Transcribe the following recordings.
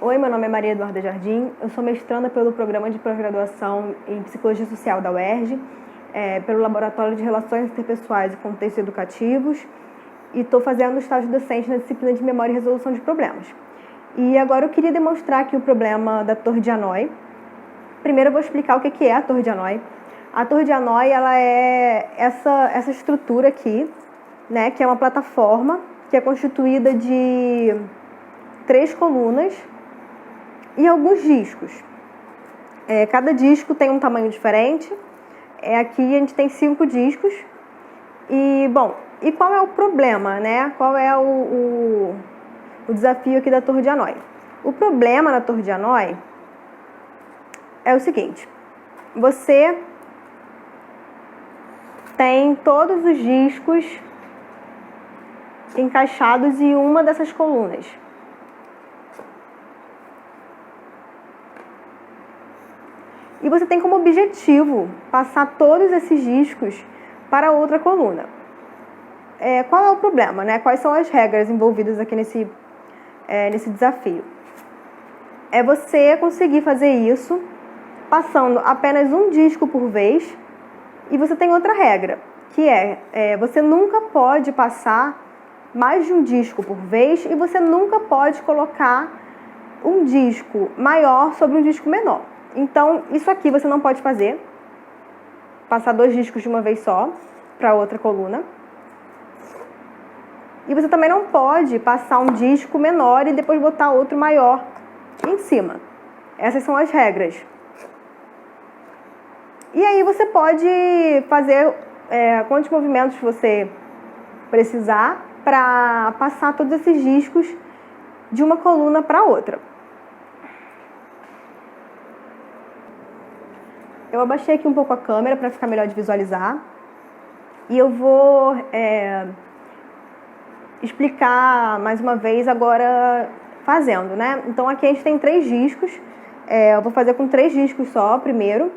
Oi, meu nome é Maria Eduarda Jardim, eu sou mestranda pelo Programa de Pós-Graduação em Psicologia Social da UERJ, pelo Laboratório de Relações Interpessoais e Contextos Educativos, e estou fazendo estágio docente na disciplina de Memória e Resolução de Problemas. E agora eu queria demonstrar aqui o problema da Torre de Hanoi. Primeiro eu vou explicar o que é a Torre de Hanoi. A Torre de Hanoi, ela é essa estrutura aqui, né, que é uma plataforma que é constituída de 3 colunas e alguns discos. Cada disco tem um tamanho diferente. Aqui a gente tem 5 discos. E, bom, e qual é o problema, né? Qual é o desafio aqui da Torre de Hanoi? O problema da Torre de Hanoi é o seguinte: você tem todos os discos encaixados em uma dessas colunas. E você tem como objetivo passar todos esses discos para outra coluna. Qual é o problema, né? Quais são as regras envolvidas aqui nesse desafio? É você conseguir fazer isso passando apenas um disco por vez. E você tem outra regra, que você nunca pode passar mais de um disco por vez e você nunca pode colocar um disco maior sobre um disco menor. Então, isso aqui você não pode fazer, passar 2 discos de uma vez só para outra coluna. E você também não pode passar um disco menor e depois botar outro maior em cima. Essas são as regras. E aí você pode fazer quantos movimentos você precisar para passar todos esses discos de uma coluna para outra. Eu abaixei aqui um pouco a câmera para ficar melhor de visualizar. E eu vou explicar mais uma vez agora fazendo, né? Então aqui a gente tem 3 discos. Eu vou fazer com 3 discos só primeiro.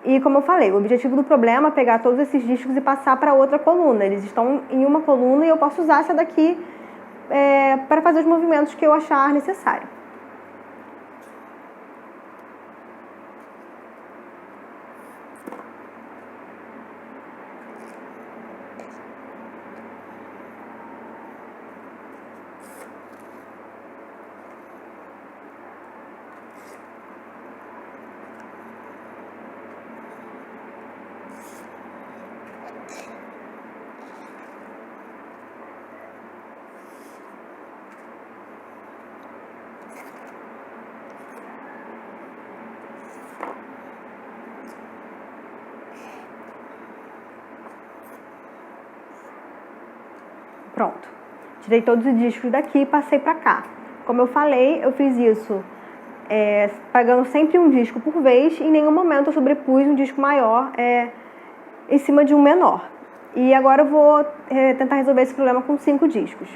E como eu falei, o objetivo do problema é pegar todos esses discos e passar para outra coluna. Eles estão em uma coluna e eu posso usar essa daqui para fazer os movimentos que eu achar necessário. Pronto. Tirei todos os discos daqui e passei para cá. Como eu falei, eu fiz isso pegando sempre um disco por vez e em nenhum momento eu sobrepus um disco maior em cima de um menor. E agora eu vou tentar resolver esse problema com 5 discos.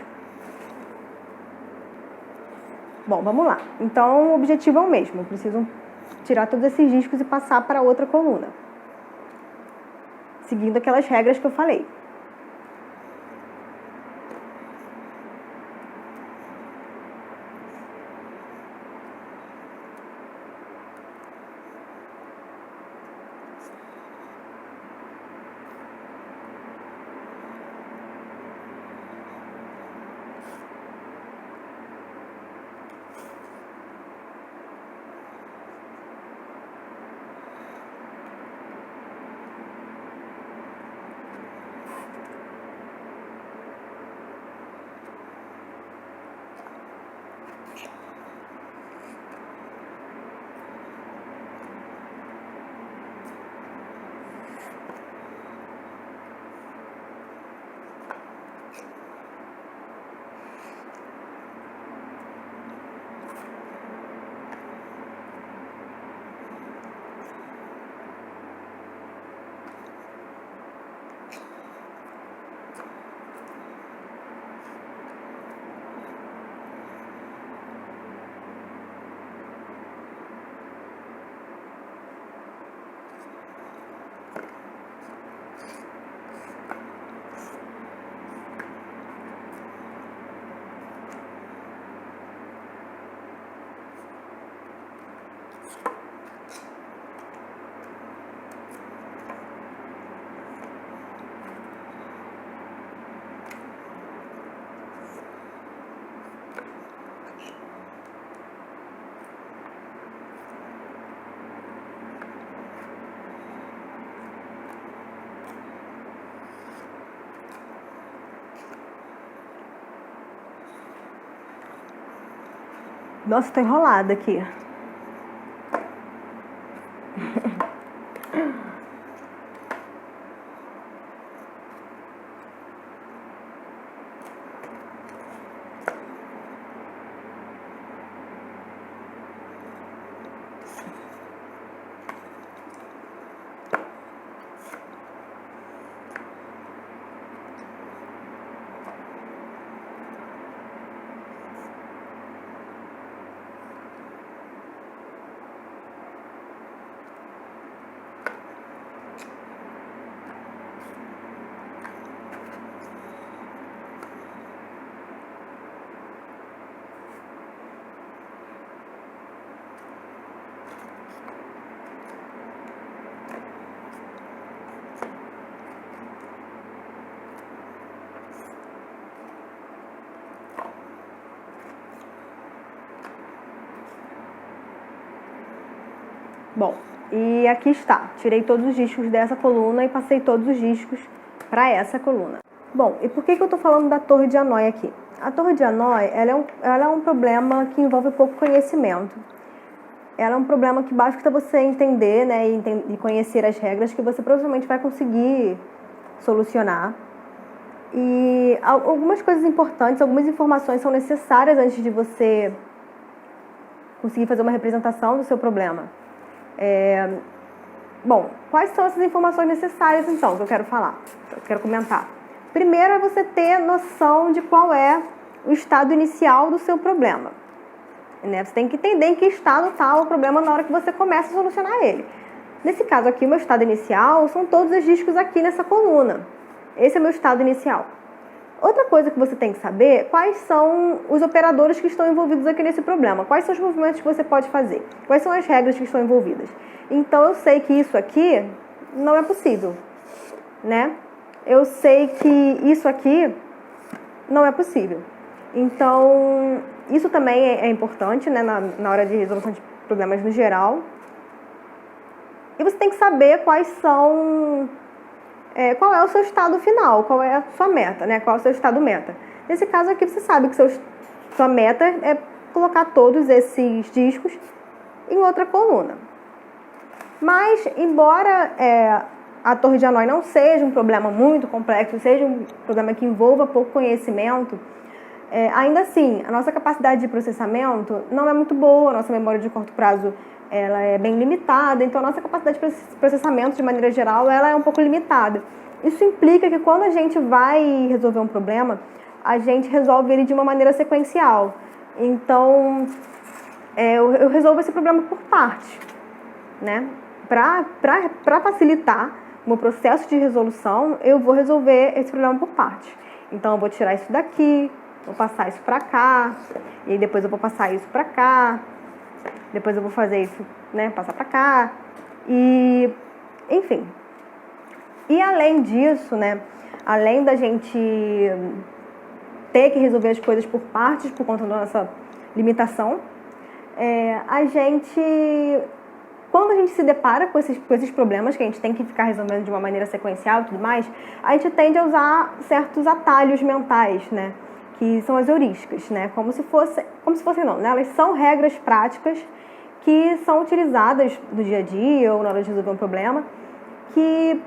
Bom, vamos lá. Então o objetivo é o mesmo. Eu preciso tirar todos esses discos e passar para outra coluna, seguindo aquelas regras que eu falei. Nossa, tô enrolada aqui. Bom, e aqui está. Tirei todos os discos dessa coluna e passei todos os discos para essa coluna. Bom, e por que eu estou falando da torre de Hanói aqui? A torre de Hanói, ela é um problema que envolve pouco conhecimento. Ela é um problema que basta você entender, né, e conhecer as regras que você provavelmente vai conseguir solucionar. E algumas coisas importantes, algumas informações são necessárias antes de você conseguir fazer uma representação do seu problema. Bom, quais são essas informações necessárias, então, que eu quero falar, que eu quero comentar? Primeiro é você ter noção de qual é o estado inicial do seu problema. Né? Você tem que entender em que estado está o problema na hora que você começa a solucionar ele. Nesse caso aqui, o meu estado inicial são todos os discos aqui nessa coluna. Esse é o meu estado inicial. Outra coisa que você tem que saber, quais são os operadores que estão envolvidos aqui nesse problema. Quais são os movimentos que você pode fazer. Quais são as regras que estão envolvidas. Então, eu sei que isso aqui não é possível, né? Eu sei que isso aqui não é possível. Então, isso também é importante, né, na hora de resolução de problemas no geral. E você tem que saber quais são... qual é o seu estado final, qual é a sua meta, né? Qual é o seu estado meta. Nesse caso aqui, você sabe que sua meta é colocar todos esses discos em outra coluna. Mas, embora a torre de Hanói não seja um problema muito complexo, seja um problema que envolva pouco conhecimento, ainda assim, a nossa capacidade de processamento não é muito boa, a nossa memória de curto prazo ela é bem limitada, então a nossa capacidade de processamento, de maneira geral, ela é um pouco limitada. Isso implica que quando a gente vai resolver um problema, a gente resolve ele de uma maneira sequencial. Então, eu resolvo esse problema por partes, né? Para facilitar o meu processo de resolução, eu vou resolver esse problema por partes. Então, eu vou tirar isso daqui, vou passar isso para cá, e aí depois eu vou passar isso para cá, depois eu vou fazer isso, né, passar para cá, e enfim. E além disso, né, além da gente ter que resolver as coisas por partes, por conta da nossa limitação, quando a gente se depara com esses problemas, que a gente tem que ficar resolvendo de uma maneira sequencial e tudo mais, a gente tende a usar certos atalhos mentais, né, que são as heurísticas, né, como se fossem não, né, elas são regras práticas que são utilizadas no dia a dia ou na hora de resolver um problema, que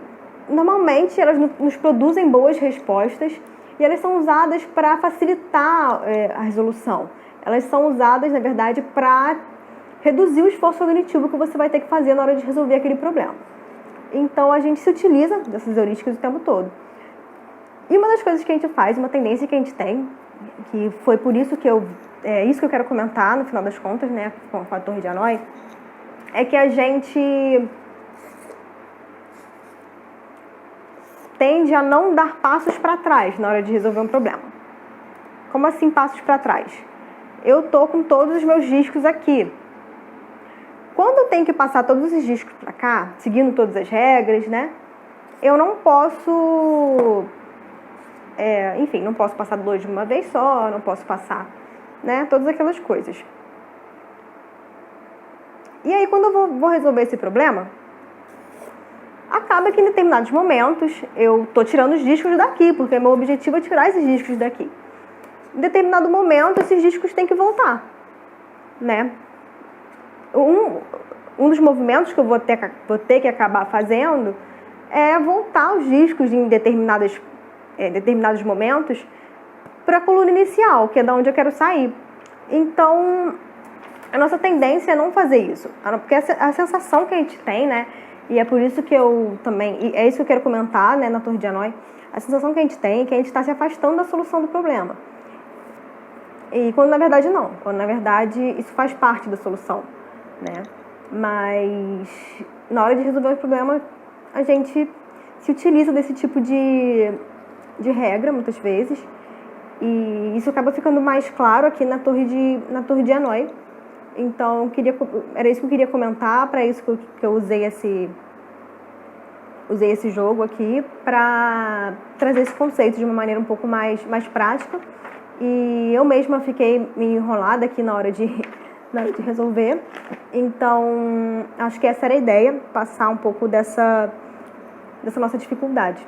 normalmente elas nos produzem boas respostas e elas são usadas para facilitar a resolução. Elas são usadas, na verdade, para reduzir o esforço cognitivo que você vai ter que fazer na hora de resolver aquele problema. Então, a gente se utiliza dessas heurísticas o tempo todo. E uma das coisas que a gente faz, uma tendência que a gente tem, que foi por isso que isso que eu quero comentar no final das contas, né, com a torre de Hanói, é que a gente tende a não dar passos para trás na hora de resolver um problema. Como assim passos para trás? Eu tô com todos os meus discos aqui. Quando eu tenho que passar todos esses discos para cá, seguindo todas as regras, né, eu não posso... enfim, não posso passar dois de uma vez só, não posso passar, né, todas aquelas coisas. E aí, quando eu vou resolver esse problema, acaba que em determinados momentos eu tô tirando os discos daqui, porque meu objetivo é tirar esses discos daqui. Em determinado momento, esses discos têm que voltar. né? Um dos movimentos que eu vou ter que acabar fazendo é voltar os discos em determinados momentos para a coluna inicial, que é da onde eu quero sair. Então, a nossa tendência é não fazer isso, porque a sensação que a gente tem, né? E é por isso que eu também, e é isso que eu quero comentar, né, na Torre de Hanoi, a sensação que a gente tem é que a gente está se afastando da solução do problema. E quando na verdade não, quando na verdade isso faz parte da solução, né? Mas na hora de resolver o problema, a gente se utiliza desse tipo de regra, muitas vezes, e isso acaba ficando mais claro aqui na Torre de Hanoi. Então, era isso que eu queria comentar, para isso que eu usei esse jogo aqui, para trazer esse conceito de uma maneira um pouco mais prática. E eu mesma fiquei meio enrolada aqui na hora de resolver. Então, acho que essa era a ideia, passar um pouco dessa nossa dificuldade.